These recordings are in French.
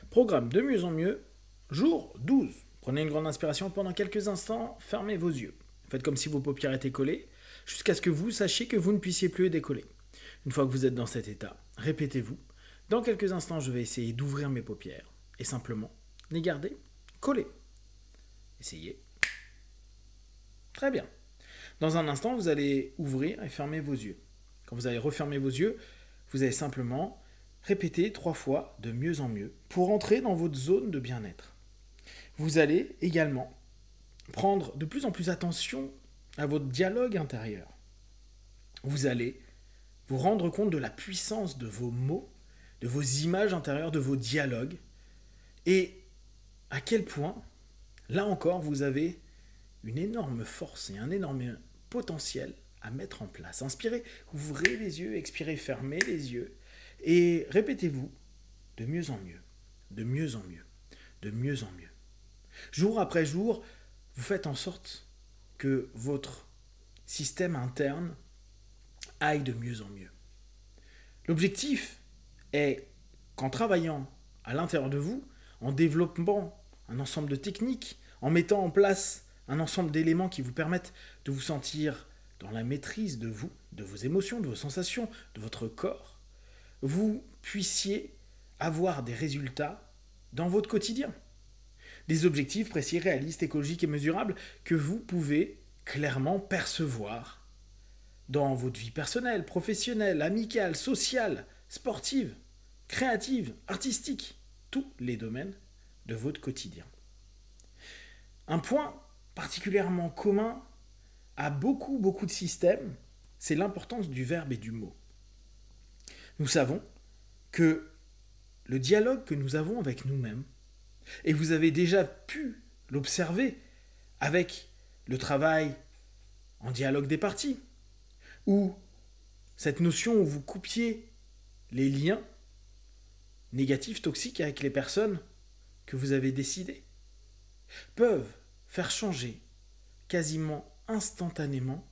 Programme de mieux en mieux, jour 12. Prenez une grande inspiration pendant quelques instants, fermez vos yeux. Faites comme si vos paupières étaient collées, jusqu'à ce que vous sachiez que vous ne puissiez plus les décoller. Une fois que vous êtes dans cet état, répétez-vous. Dans quelques instants, je vais essayer d'ouvrir mes paupières et simplement les garder collées. Essayez. Très bien. Dans un instant, vous allez ouvrir et fermer vos yeux. Quand vous allez refermer vos yeux, vous allez simplement répéter 3 fois de mieux en mieux pour entrer dans votre zone de bien-être. Vous allez également prendre de plus en plus attention à votre dialogue intérieur. Vous allez vous rendre compte de la puissance de vos mots, de vos images intérieures, de vos dialogues, et à quel point, là encore, vous avez une énorme force et un énorme potentiel à mettre en place. Inspirez, ouvrez les yeux, expirez, fermez les yeux, et répétez-vous de mieux en mieux, de mieux en mieux, de mieux en mieux. Jour après jour, vous faites en sorte que votre système interne aille de mieux en mieux. L'objectif est qu'en travaillant à l'intérieur de vous, en développant un ensemble de techniques, en mettant en place un ensemble d'éléments qui vous permettent de vous sentir dans la maîtrise de vous, de vos émotions, de vos sensations, de votre corps, vous puissiez avoir des résultats dans votre quotidien. Des objectifs précis, réalistes, écologiques et mesurables que vous pouvez clairement percevoir dans votre vie personnelle, professionnelle, amicale, sociale, sportive, créative, artistique, tous les domaines de votre quotidien. Un point particulièrement commun à beaucoup de systèmes, c'est l'importance du verbe et du mot. Nous savons que le dialogue que nous avons avec nous-mêmes, et vous avez déjà pu l'observer avec le travail en dialogue des parties, ou cette notion où vous coupiez les liens négatifs, toxiques avec les personnes que vous avez décidées, peuvent faire changer quasiment instantanément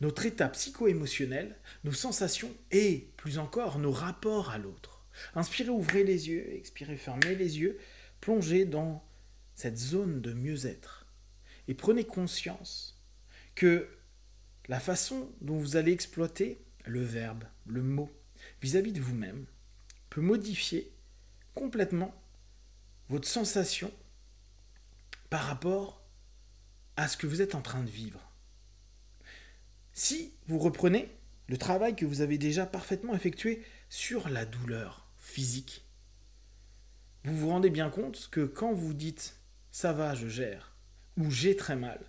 notre état psycho-émotionnel, nos sensations et, plus encore, nos rapports à l'autre. Inspirez, ouvrez les yeux, expirez, fermez les yeux, plongez dans cette zone de mieux-être et prenez conscience que la façon dont vous allez exploiter le verbe, le mot, vis-à-vis de vous-même, peut modifier complètement votre sensation par rapport à ce que vous êtes en train de vivre. Si vous reprenez le travail que vous avez déjà parfaitement effectué sur la douleur physique, vous vous rendez bien compte que quand vous dites « ça va, je gère » ou « j'ai très mal »,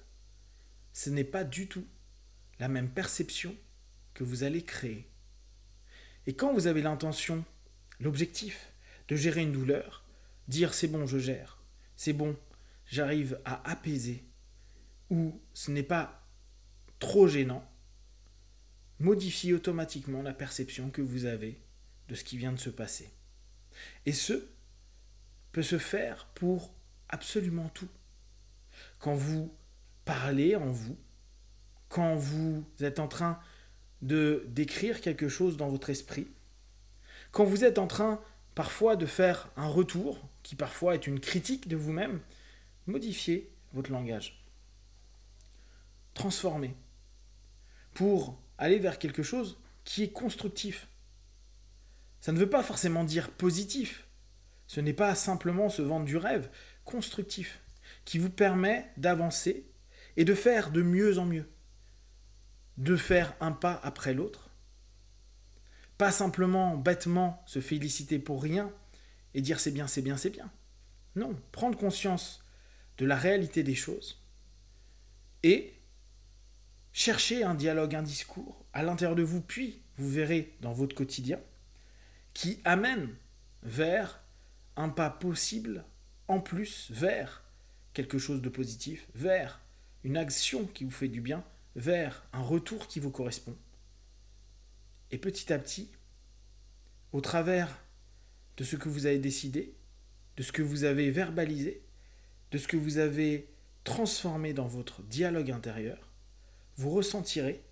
ce n'est pas du tout la même perception que vous allez créer. Et quand vous avez l'intention, l'objectif de gérer une douleur, dire « c'est bon, je gère », « c'est bon, j'arrive à apaiser » ou « ce n'est pas trop gênant », modifie automatiquement la perception que vous avez de ce qui vient de se passer. Et ce peut se faire pour absolument tout. Quand vous parlez en vous, quand vous êtes en train de d'écrire quelque chose dans votre esprit, quand vous êtes en train parfois de faire un retour, qui parfois est une critique de vous-même, modifiez votre langage. Transformez pour aller vers quelque chose qui est constructif. Ça ne veut pas forcément dire positif. Ce n'est pas simplement se vendre du rêve, constructif, qui vous permet d'avancer et de faire de mieux en mieux. De faire un pas après l'autre. Pas simplement bêtement se féliciter pour rien et dire c'est bien, c'est bien, c'est bien. Non, prendre conscience de la réalité des choses et chercher un dialogue, un discours à l'intérieur de vous, puis vous verrez dans votre quotidien, qui amène vers un pas possible, en plus, vers quelque chose de positif, vers une action qui vous fait du bien, vers un retour qui vous correspond. Et petit à petit, au travers de ce que vous avez décidé, de ce que vous avez verbalisé, de ce que vous avez transformé dans votre dialogue intérieur, vous ressentirez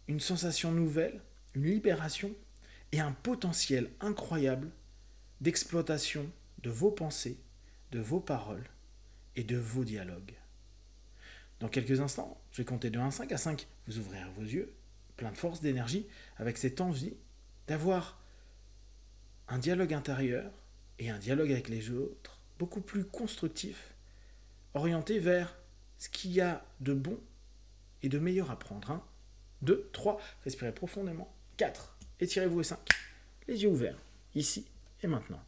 une sensation nouvelle, une libération et un potentiel incroyable d'exploitation de vos pensées, de vos paroles et de vos dialogues. Dans quelques instants, je vais compter de 1 à 5. À 5, vous ouvrirez vos yeux, plein de force, d'énergie, avec cette envie d'avoir un dialogue intérieur et un dialogue avec les autres beaucoup plus constructif, orienté vers ce qu'il y a de bon et de meilleur à prendre. 1, 2, 3, respirez profondément. 4, étirez-vous. Et 5, les yeux ouverts, ici et maintenant.